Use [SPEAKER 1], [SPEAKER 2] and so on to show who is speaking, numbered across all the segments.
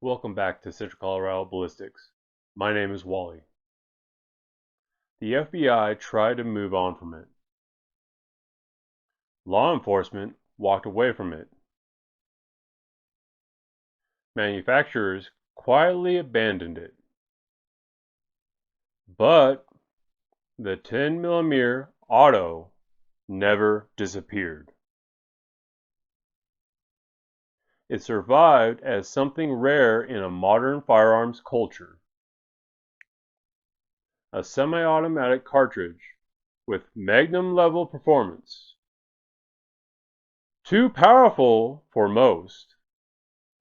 [SPEAKER 1] Welcome back to Central Colorado Ballistics. My name is Wally. The FBI tried to move on from it. Law enforcement walked away from it. Manufacturers quietly abandoned it. But the 10mm auto never disappeared. It survived as something rare in a modern firearms culture. A semi-automatic cartridge with Magnum level performance. Too powerful for most,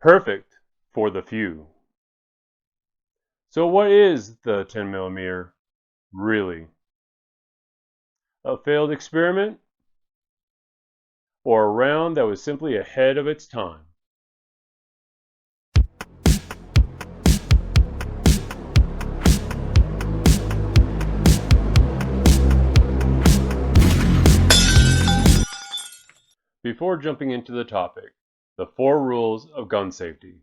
[SPEAKER 1] perfect for the few. So what is the 10mm really? A failed experiment? Or a round that was simply ahead of its time? Before jumping into the topic, the 4 rules of gun safety.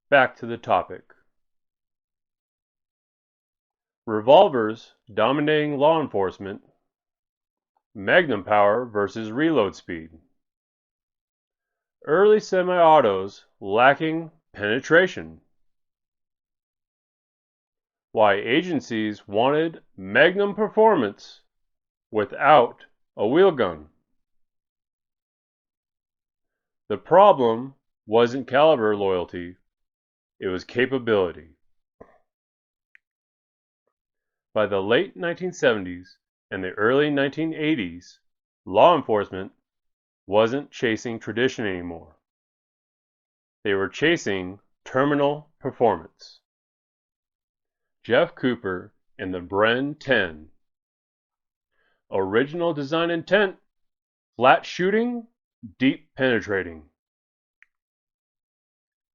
[SPEAKER 1] Back to the topic. Revolvers dominating law enforcement. Magnum power versus reload speed. Early semi-autos lacking penetration. Why agencies wanted Magnum performance without a wheel gun. The problem wasn't caliber loyalty, it was capability. By the late 1970s and the early 1980s, law enforcement wasn't chasing tradition anymore. They were chasing terminal performance. Jeff Cooper and the Bren 10. Original design intent, flat shooting, deep penetrating.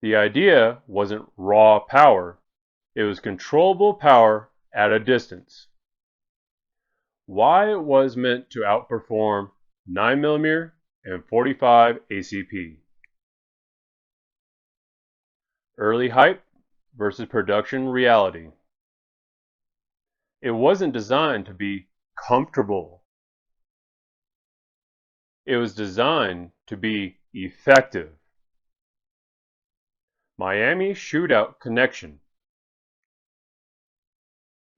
[SPEAKER 1] The idea wasn't raw power, it was controllable power at a distance. Why it was meant to outperform 9mm and 45 ACP. Early hype versus production reality. It wasn't designed to be comfortable. It was designed to be effective. Miami shootout connection.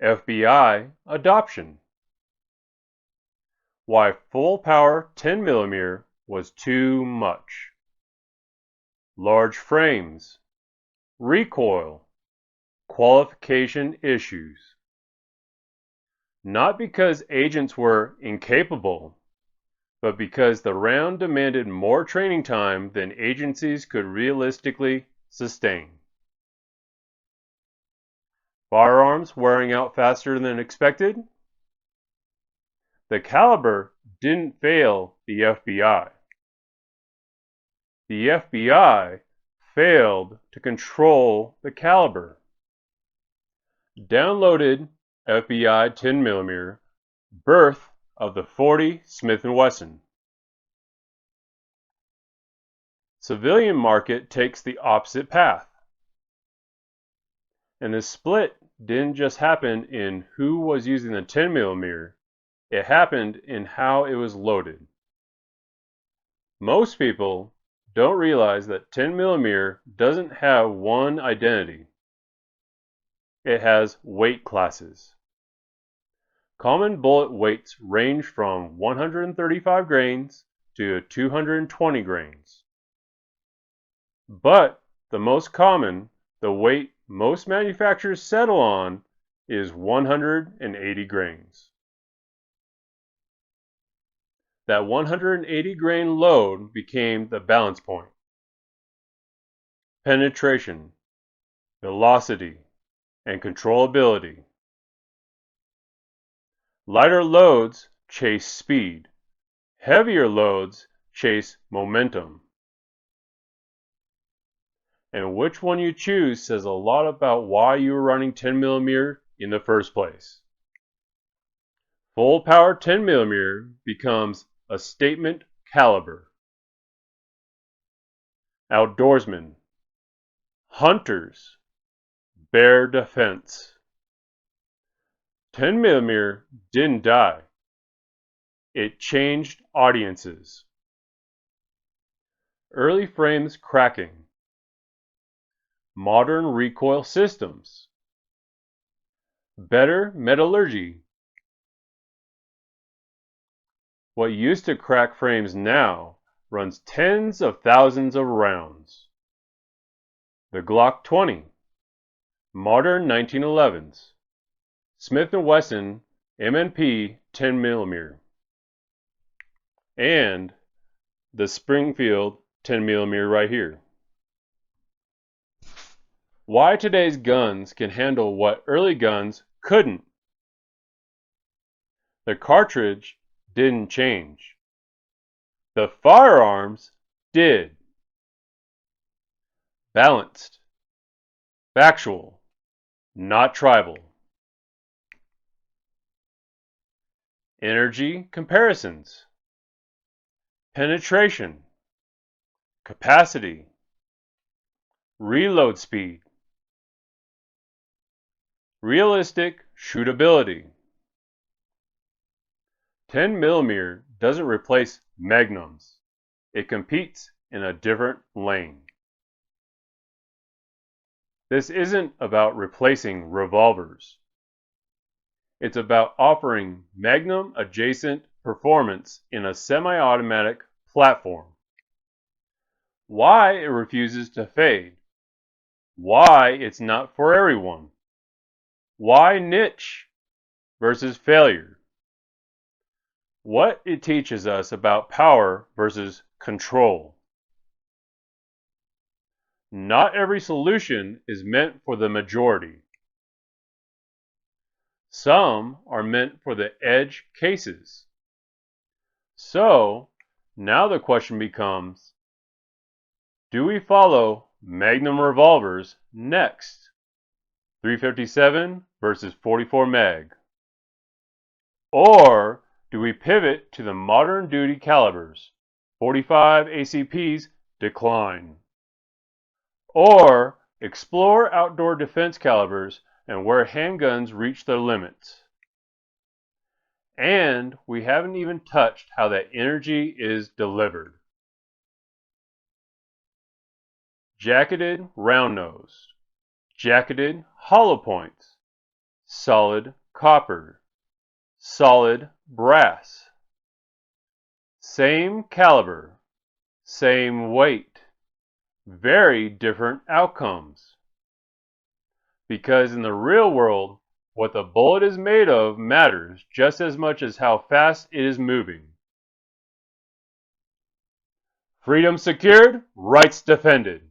[SPEAKER 1] FBI adoption. Why full power 10mm was too much. Large frames. Recoil. Qualification issues. Not because agents were incapable, but because the round demanded more training time than agencies could realistically sustain. Firearms wearing out faster than expected? The caliber didn't fail the FBI. The FBI failed to control the caliber. Downloaded FBI 10mm, birth of the .40 Smith & Wesson. Civilian market takes the opposite path. And the split didn't just happen in who was using the 10mm, it happened in how it was loaded. Most people don't realize that 10mm doesn't have one identity. It has weight classes. Common bullet weights range from 135 grains to 220 grains. But the most common, the weight most manufacturers settle on, is 180 grains. That 180 grain load became the balance point. Penetration, velocity, and controllability. Lighter loads chase speed. Heavier loads chase momentum. And which one you choose says a lot about why you were running 10mm in the first place. Full power 10mm becomes a statement caliber. Outdoorsmen, hunters, bear defense. 10mm didn't die. It changed audiences. Early frames cracking. Modern recoil systems. Better metallurgy. What used to crack frames now runs tens of thousands of rounds. The Glock 20. Modern 1911s. Smith & Wesson M&P 10mm. And the Springfield 10mm right here. Why today's guns can handle what early guns couldn't. The cartridge didn't change. The firearms did. Balanced. Factual. Not tribal. Energy comparisons. Penetration. Capacity. Reload speed. Realistic shootability. 10mm doesn't replace Magnums. It competes in a different lane. This isn't about replacing revolvers. It's about offering Magnum adjacent performance in a semi-automatic platform. Why it refuses to fade. Why it's not for everyone. Why niche versus failure. What it teaches us about power versus control. Not every solution is meant for the majority. Some are meant for the edge cases. So, now the question becomes, do we follow Magnum revolvers next? 357 versus 44 mag. Or do we pivot to the modern duty calibers? 45 ACPs decline. Or explore outdoor defense calibers and where handguns reach their limits. And we haven't even touched how that energy is delivered. Jacketed round-nosed, jacketed hollow points, solid copper, solid brass. Same caliber, same weight, very different outcomes. Because in the real world, what the bullet is made of matters just as much as how fast it is moving. Freedom secured, rights defended.